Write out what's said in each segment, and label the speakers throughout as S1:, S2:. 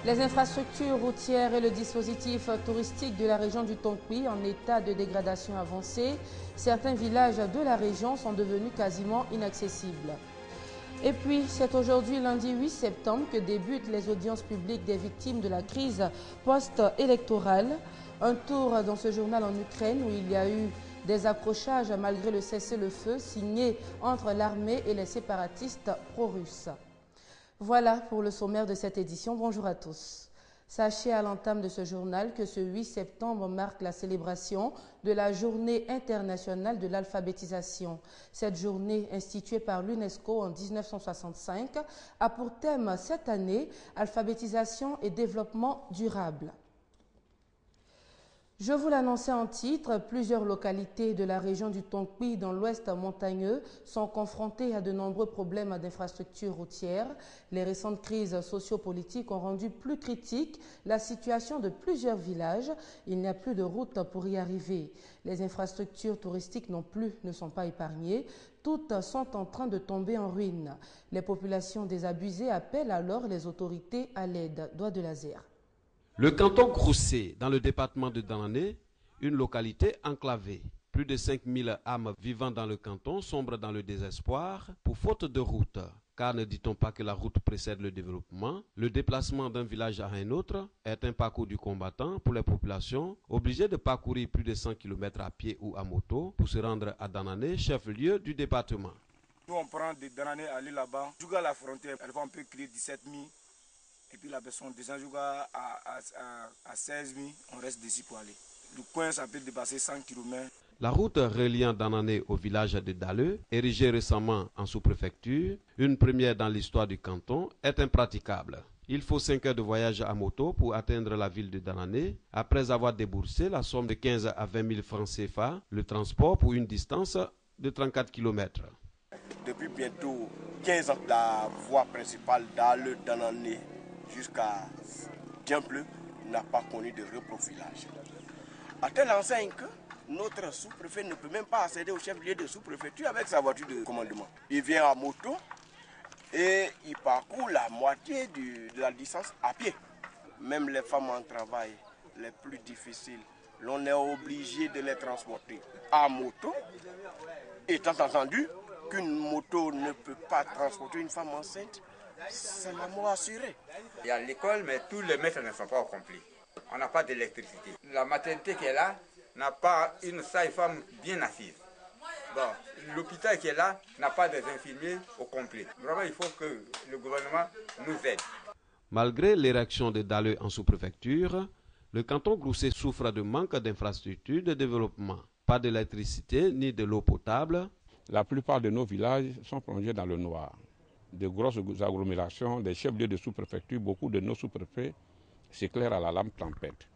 S1: Les infrastructures routières et le dispositif touristique de la région du Tonkpi en état de dégradation avancée. Certains villages de la région sont devenus quasiment inaccessibles. Et puis, c'est aujourd'hui, lundi 8 septembre, que débutent les audiences publiques des victimes de la crise post-électorale. Un tour dans ce journal en Ukraine où il y a eu des accrochages malgré le cessez-le-feu signé entre l'armée et les séparatistes pro-russes. Voilà pour le sommaire de cette édition. Bonjour à tous. Sachez à l'entame de ce journal que ce 8 septembre marque la célébration de la Journée internationale de l'alphabétisation. Cette journée, instituée par l'UNESCO en 1965, a pour thème cette année « Alphabétisation et développement durable ». Je vous l'annonçais en titre, plusieurs localités de la région du Tonkpi dans l'ouest montagneux sont confrontées à de nombreux problèmes d'infrastructures routières. Les récentes crises sociopolitiques ont rendu plus critique la situation de plusieurs villages. Il n'y a plus de route pour y arriver. Les infrastructures touristiques non plus ne sont pas épargnées. Toutes sont en train de tomber en ruine. Les populations désabusées appellent alors les autorités à l'aide. Doigt de laser.
S2: Le canton Groussé, dans le département de Danané, une localité enclavée. Plus de 5000 âmes vivant dans le canton sombrent dans le désespoir pour faute de route. Car ne dit-on pas que la route précède le développement? Le déplacement d'un village à un autre est un parcours du combattant pour les populations obligées de parcourir plus de 100 km à pied ou à moto pour se rendre à Danané, chef-lieu du département.
S3: Nous on prend de Danané à aller là-bas, jusqu'à la frontière, elle va un peu créer 17 000. Et puis la personne descend jusqu'à 16 000, on reste d'ici pour aller. Le coin, ça peut dépasser 100 km.
S2: La route reliant Danané au village de Daleux, érigée récemment en sous-préfecture, une première dans l'histoire du canton, est impraticable. Il faut 5 heures de voyage à moto pour atteindre la ville de Danané, après avoir déboursé la somme de 15 à 20 000 francs CFA, le transport pour une distance de 34 km.
S3: Depuis bientôt 15 ans, la voie principale Daleux-Danané jusqu'à Diempleu n'a pas connu de reprofilage. À telle enseigne que notre sous-préfet ne peut même pas accéder au chef-lieu de sous-préfecture avec sa voiture de commandement. Il vient à moto et il parcourt la moitié de la distance à pied. Même les femmes en travail, les plus difficiles, l'on est obligé de les transporter à moto, étant entendu qu'une moto ne peut pas transporter une femme enceinte. C'est la mort assurée.
S4: Il y a l'école, mais tous les maîtres ne sont pas accomplis. On n'a pas d'électricité. La maternité qui est là n'a pas une sage-femme bien assise. Bon, l'hôpital qui est là n'a pas des infirmiers au complet. Vraiment, il faut que le gouvernement nous aide.
S2: Malgré l'érection de Daleux en sous-préfecture, le canton Groussé souffre de manque d'infrastructures de développement. Pas d'électricité ni de l'eau potable.
S5: La plupart de nos villages sont plongés dans le noir. De grosses agglomérations, des chefs-lieux de sous-préfecture, beaucoup de nos sous-préfets s'éclairent à la lampe tempête.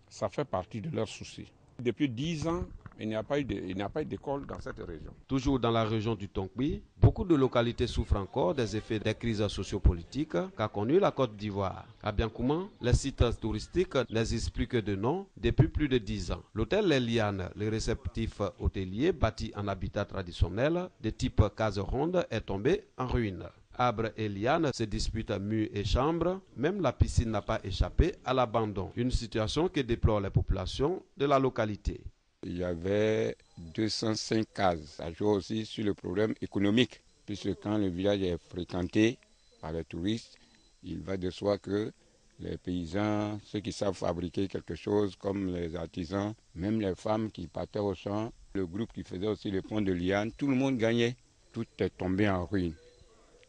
S5: Ça fait partie de leurs soucis. Depuis 10 ans, il n'y a pas eu d'école dans cette région.
S2: Toujours dans la région du Tonkpi, beaucoup de localités souffrent encore des effets des crises sociopolitiques qu'a connu la Côte d'Ivoire. À Biankouman, les sites touristiques n'existent plus que de nom depuis plus de 10 ans. L'hôtel Les Lianes, le réceptif hôtelier bâti en habitat traditionnel de type case ronde, est tombé en ruine. Arbres et lianes se disputent murs et chambres. Même la piscine n'a pas échappé à l'abandon. Une situation que déplorent les populations de la localité.
S5: Il y avait 205 cases. Ça joue aussi sur le problème économique, puisque quand le village est fréquenté par les touristes, il va de soi que les paysans, ceux qui savent fabriquer quelque chose, comme les artisans, même les femmes qui partaient au champ, le groupe qui faisait aussi le pont de liane, tout le monde gagnait. Tout est tombé en ruine.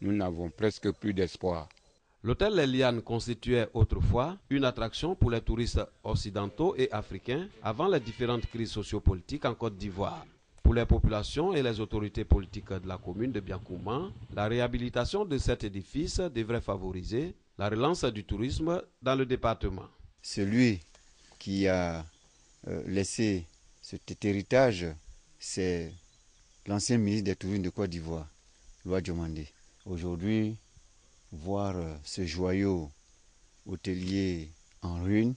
S5: Nous n'avons presque plus d'espoir.
S2: L'hôtel Les Lianes constituait autrefois une attraction pour les touristes occidentaux et africains avant les différentes crises sociopolitiques en Côte d'Ivoire. Pour les populations et les autorités politiques de la commune de Biankouman, la réhabilitation de cet édifice devrait favoriser la relance du tourisme dans le département.
S6: Celui qui a laissé cet héritage, c'est l'ancien ministre des Tourismes de Côte d'Ivoire, Loa Diomandé. Aujourd'hui, voir ce joyau hôtelier en ruine,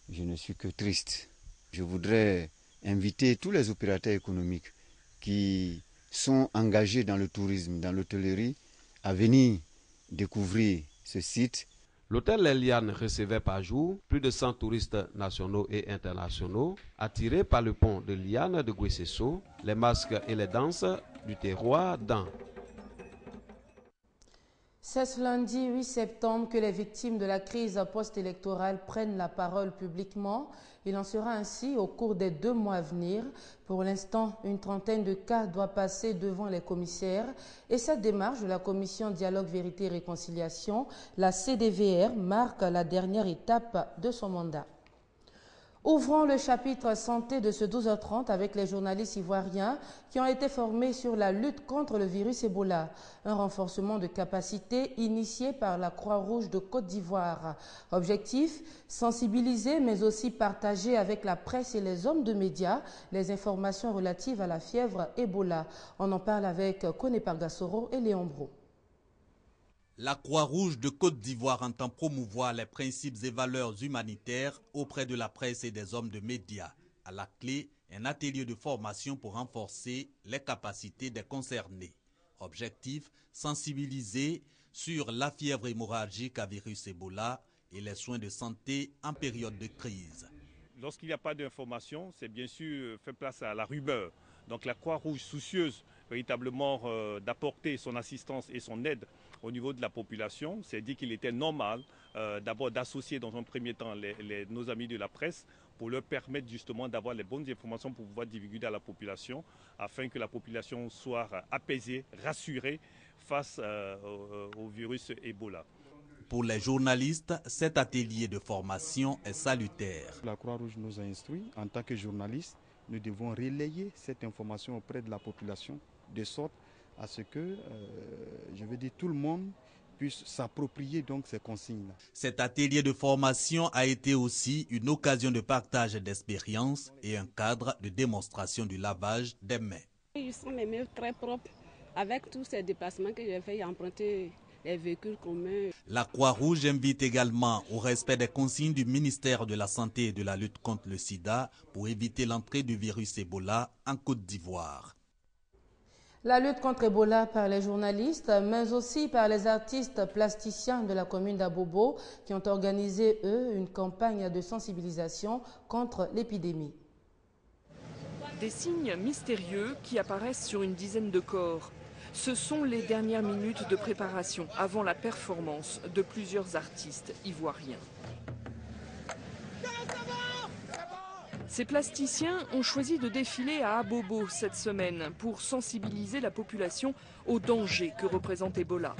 S6: je ne suis que triste. Je voudrais inviter tous les opérateurs économiques qui sont engagés dans le tourisme, dans l'hôtellerie, à venir découvrir ce site.
S2: L'hôtel Les Lianes recevait par jour plus de 100 touristes nationaux et internationaux attirés par le pont de Liane de Guessesso, les masques et les danses du terroir d'An.
S1: C'est ce lundi 8 septembre que les victimes de la crise post-électorale prennent la parole publiquement. Il en sera ainsi au cours des 2 mois à venir. Pour l'instant, une trentaine de cas doit passer devant les commissaires. Et cette démarche de la Commission Dialogue, Vérité et Réconciliation, la CDVR, marque la dernière étape de son mandat. Ouvrons le chapitre santé de ce 12h30 avec les journalistes ivoiriens qui ont été formés sur la lutte contre le virus Ebola. Un renforcement de capacité initié par la Croix-Rouge de Côte d'Ivoire. Objectif, sensibiliser mais aussi partager avec la presse et les hommes de médias les informations relatives à la fièvre Ebola. On en parle avec Kone Pargasoro et Léon Bro.
S7: La Croix-Rouge de Côte d'Ivoire entend promouvoir les principes et valeurs humanitaires auprès de la presse et des hommes de médias. À la clé, un atelier de formation pour renforcer les capacités des concernés. Objectif, sensibiliser sur la fièvre hémorragique à virus Ebola et les soins de santé en période de crise.
S8: Lorsqu'il n'y a pas d'information, c'est bien sûr fait place à la rumeur. Donc la Croix-Rouge, soucieuse véritablement d'apporter son assistance et son aide au niveau de la population, s'est dit qu'il était normal d'abord d'associer dans un premier temps nos amis de la presse pour leur permettre justement d'avoir les bonnes informations pour pouvoir divulguer à la population afin que la population soit apaisée, rassurée face au virus Ebola.
S7: Pour les journalistes, cet atelier de formation est salutaire.
S9: La Croix-Rouge nous a instruits en tant que journalistes. Nous devons relayer cette information auprès de la population de sorte à ce que, tout le monde puisse s'approprier donc ces consignes.
S7: Cet atelier de formation a été aussi une occasion de partage d'expériences et un cadre de démonstration du lavage des mains.
S10: Je sens mes mains très propres avec tous ces déplacements que j'ai fait et emprunter les véhicules communs.
S7: La Croix-Rouge invite également au respect des consignes du ministère de la Santé et de la lutte contre le sida pour éviter l'entrée du virus Ebola en Côte d'Ivoire.
S1: La lutte contre Ebola par les journalistes, mais aussi par les artistes plasticiens de la commune d'Abobo qui ont organisé, eux, une campagne de sensibilisation contre l'épidémie.
S11: Des signes mystérieux qui apparaissent sur une dizaine de corps. Ce sont les dernières minutes de préparation avant la performance de plusieurs artistes ivoiriens. Ces plasticiens ont choisi de défiler à Abobo cette semaine pour sensibiliser la population au danger que représente Ebola.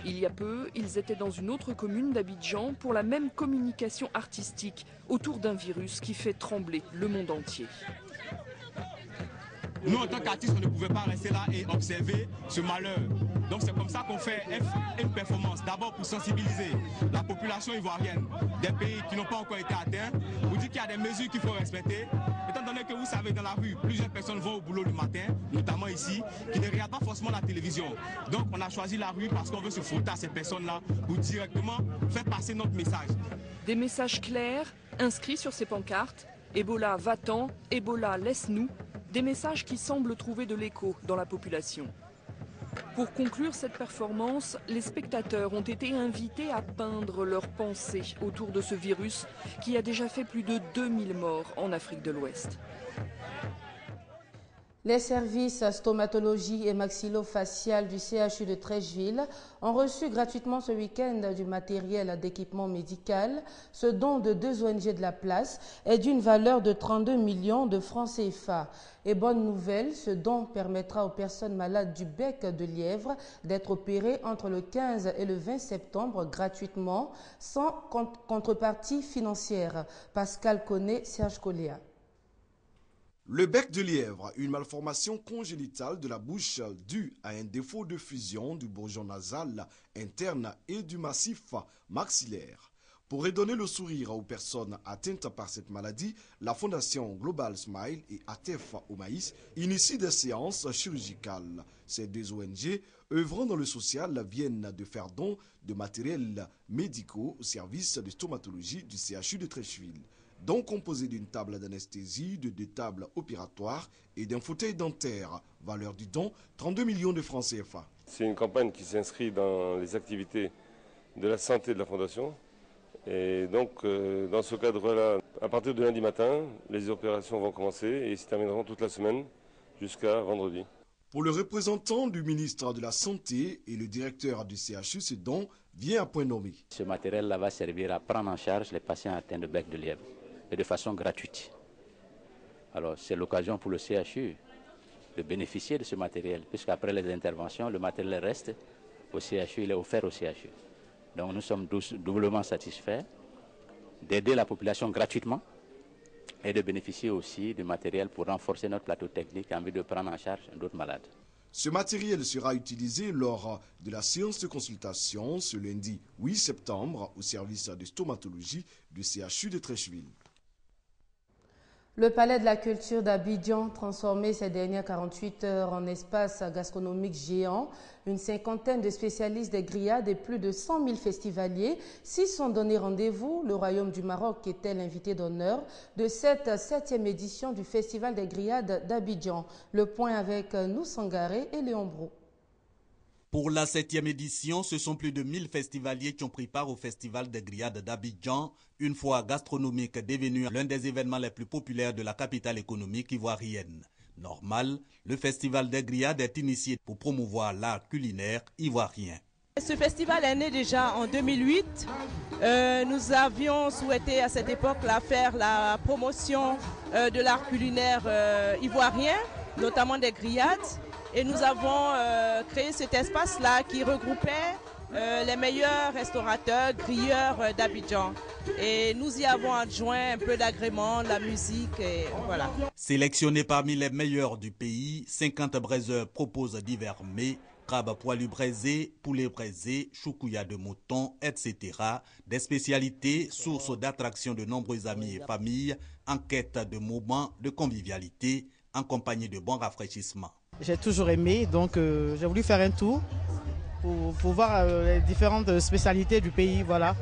S11: Il y a peu, ils étaient dans une autre commune d'Abidjan pour la même communication artistique autour d'un virus qui fait trembler le monde entier.
S12: Nous, en tant qu'artistes, on ne pouvait pas rester là et observer ce malheur. Donc c'est comme ça qu'on fait une performance, d'abord pour sensibiliser la population ivoirienne des pays qui n'ont pas encore été atteints, pour dire qu'il y a des mesures qu'il faut respecter. Étant donné que vous savez, dans la rue, plusieurs personnes vont au boulot le matin, notamment ici, qui ne regardent pas forcément la télévision. Donc on a choisi la rue parce qu'on veut se frotter à ces personnes-là pour directement faire passer notre message.
S11: Des messages clairs, inscrits sur ces pancartes. Ebola va-t'en, Ebola laisse-nous. Des messages qui semblent trouver de l'écho dans la population. Pour conclure cette performance, les spectateurs ont été invités à peindre leurs pensées autour de ce virus qui a déjà fait plus de 2000 morts en Afrique de l'Ouest.
S1: Les services stomatologie et maxillofacial du CHU de Treichville ont reçu gratuitement ce week-end du matériel d'équipement médical. Ce don de 2 ONG de la place est d'une valeur de 32 millions de francs CFA. Et bonne nouvelle, ce don permettra aux personnes malades du bec de lièvre d'être opérées entre le 15 et le 20 septembre gratuitement, sans contrepartie financière. Pascal Koné, Serge Coléa.
S13: Le bec de lièvre, une malformation congénitale de la bouche due à un défaut de fusion du bourgeon nasal interne et du massif maxillaire. Pour redonner le sourire aux personnes atteintes par cette maladie, la Fondation Global Smile et ATEF au Maïs initient des séances chirurgicales. Ces 2 ONG, œuvrant dans le social, viennent de faire don de matériel médicaux au service de stomatologie du CHU de Treichville. Donc composé d'une table d'anesthésie, de 2 tables opératoires et d'un fauteuil dentaire. Valeur du don, 32 millions de francs CFA.
S14: C'est une campagne qui s'inscrit dans les activités de la santé de la Fondation Et donc, dans ce cadre-là, à partir de lundi matin, les opérations vont commencer et se termineront toute la semaine jusqu'à vendredi.
S13: Pour le représentant du ministre de la Santé et le directeur du CHU, ce don vient à point nommé.
S15: Ce matériel-là va servir à prendre en charge les patients atteints de bec de lièvre et de façon gratuite. Alors, c'est l'occasion pour le CHU de bénéficier de ce matériel, puisqu'après les interventions, le matériel reste au CHU, il est offert au CHU. Donc nous sommes doublement satisfaits d'aider la population gratuitement et de bénéficier aussi du matériel pour renforcer notre plateau technique en vue de prendre en charge d'autres malades.
S13: Ce matériel sera utilisé lors de la séance de consultation ce lundi 8 septembre au service de stomatologie du CHU de Treichville.
S1: Le Palais de la Culture d'Abidjan, transformé ces dernières 48 heures en espace gastronomique géant, une cinquantaine de spécialistes des grillades et plus de 100 000 festivaliers s'y sont donné rendez-vous. Le Royaume du Maroc était l'invité d'honneur de cette 7e édition du Festival des grillades d'Abidjan. Le point avec nous Sangaré et Léon Brou.
S7: Pour la 7e édition, ce sont plus de 1000 festivaliers qui ont pris part au Festival des grillades d'Abidjan, une fois gastronomique devenu l'un des événements les plus populaires de la capitale économique ivoirienne. Normal, le Festival des grillades est initié pour promouvoir l'art culinaire ivoirien.
S16: Ce festival est né déjà en 2008. Nous avions souhaité à cette époque-là faire la promotion de l'art culinaire ivoirien, notamment des grillades. Et nous avons créé cet espace-là qui regroupait les meilleurs restaurateurs, grilleurs d'Abidjan. Et nous y avons adjoint un peu d'agrément, la musique, et voilà.
S7: Sélectionnés parmi les meilleurs du pays, 50 braiseurs proposent divers mets, crabes poilus braisés, poulets braisés, choukouya de mouton, etc. Des spécialités, source d'attraction de nombreux amis et familles, en quête de moments de convivialité, en compagnie de bons rafraîchissements.
S17: J'ai toujours aimé, donc j'ai voulu faire un tour pour voir les différentes spécialités du pays, voilà,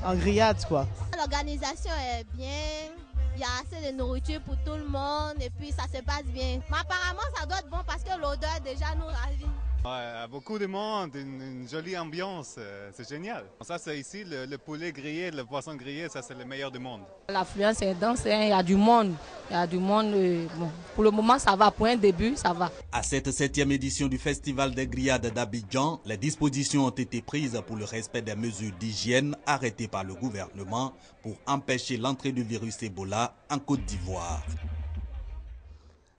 S17: en grillade quoi.
S18: L'organisation est bien, il y a assez de nourriture pour tout le monde et puis ça se passe bien. Mais apparemment ça doit être bon parce que l'odeur déjà nous ravit.
S19: Ouais, beaucoup de monde, une jolie ambiance, c'est génial. Ça c'est ici, le poulet grillé, le poisson grillé, ça c'est le meilleur du monde.
S20: L'affluence est dense, il y a du monde. Bon, pour le moment ça va, pour un début ça va.
S7: À cette 7e édition du Festival des grillades d'Abidjan, les dispositions ont été prises pour le respect des mesures d'hygiène arrêtées par le gouvernement pour empêcher l'entrée du virus Ebola en Côte d'Ivoire.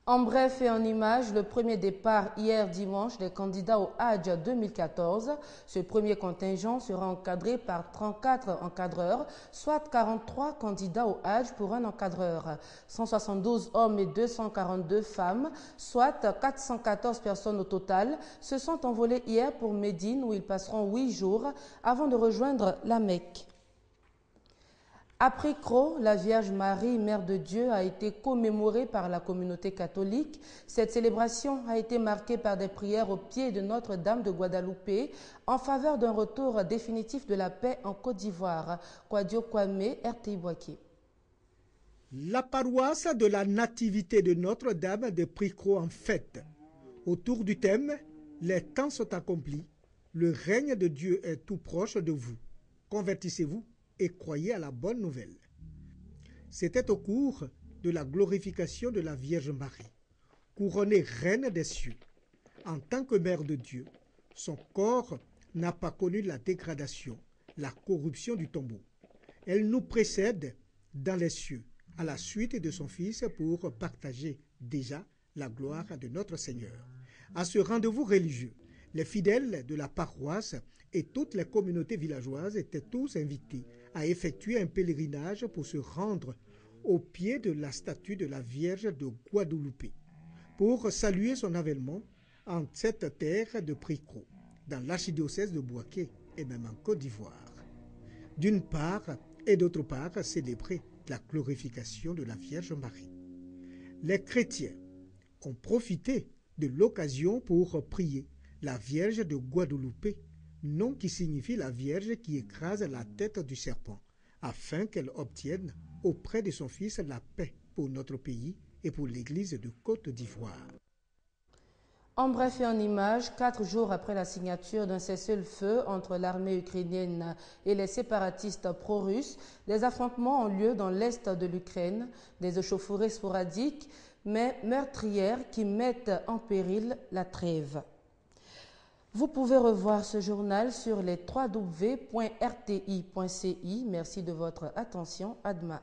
S1: En bref et en images, le premier départ hier dimanche des candidats au Hajj 2014. Ce premier contingent sera encadré par 34 encadreurs, soit 43 candidats au Hajj pour un encadreur. 172 hommes et 242 femmes, soit 414 personnes au total, se sont envolés hier pour Médine où ils passeront 8 jours avant de rejoindre la Mecque. À Pricro, la Vierge Marie, Mère de Dieu, a été commémorée par la communauté catholique. Cette célébration a été marquée par des prières au pied de Notre-Dame de Guadeloupe en faveur d'un retour définitif de la paix en Côte d'Ivoire. Kwadio Kwame, RTI Boaké.
S21: La paroisse de la Nativité de Notre-Dame de Pricro en fête. Autour du thème « Les temps sont accomplis, le règne de Dieu est tout proche de vous. Convertissez-vous et croyez à la bonne nouvelle ». C'était au cours de la glorification de la Vierge Marie, couronnée reine des cieux. En tant que mère de Dieu, son corps n'a pas connu la dégradation, la corruption du tombeau. Elle nous précède dans les cieux, à la suite de son Fils, pour partager déjà la gloire de notre Seigneur. À ce rendez-vous religieux, les fidèles de la paroisse et toutes les communautés villageoises étaient tous invités à effectuer un pèlerinage pour se rendre au pied de la statue de la Vierge de Guadeloupe, pour saluer son avènement en cette terre de Pricro, dans l'archidiocèse de Boaké et même en Côte d'Ivoire. D'une part, et d'autre part, célébrer la glorification de la Vierge Marie. Les chrétiens ont profité de l'occasion pour prier la Vierge de Guadeloupe, nom qui signifie la Vierge qui écrase la tête du serpent, afin qu'elle obtienne auprès de son Fils la paix pour notre pays et pour l'Église de Côte d'Ivoire.
S1: En bref et en images, 4 jours après la signature d'un cessez-le-feu entre l'armée ukrainienne et les séparatistes pro-russes, des affrontements ont lieu dans l'est de l'Ukraine, des échauffourées sporadiques mais meurtrières qui mettent en péril la trêve. Vous pouvez revoir ce journal sur les www.rti.ci. Merci de votre attention. À demain.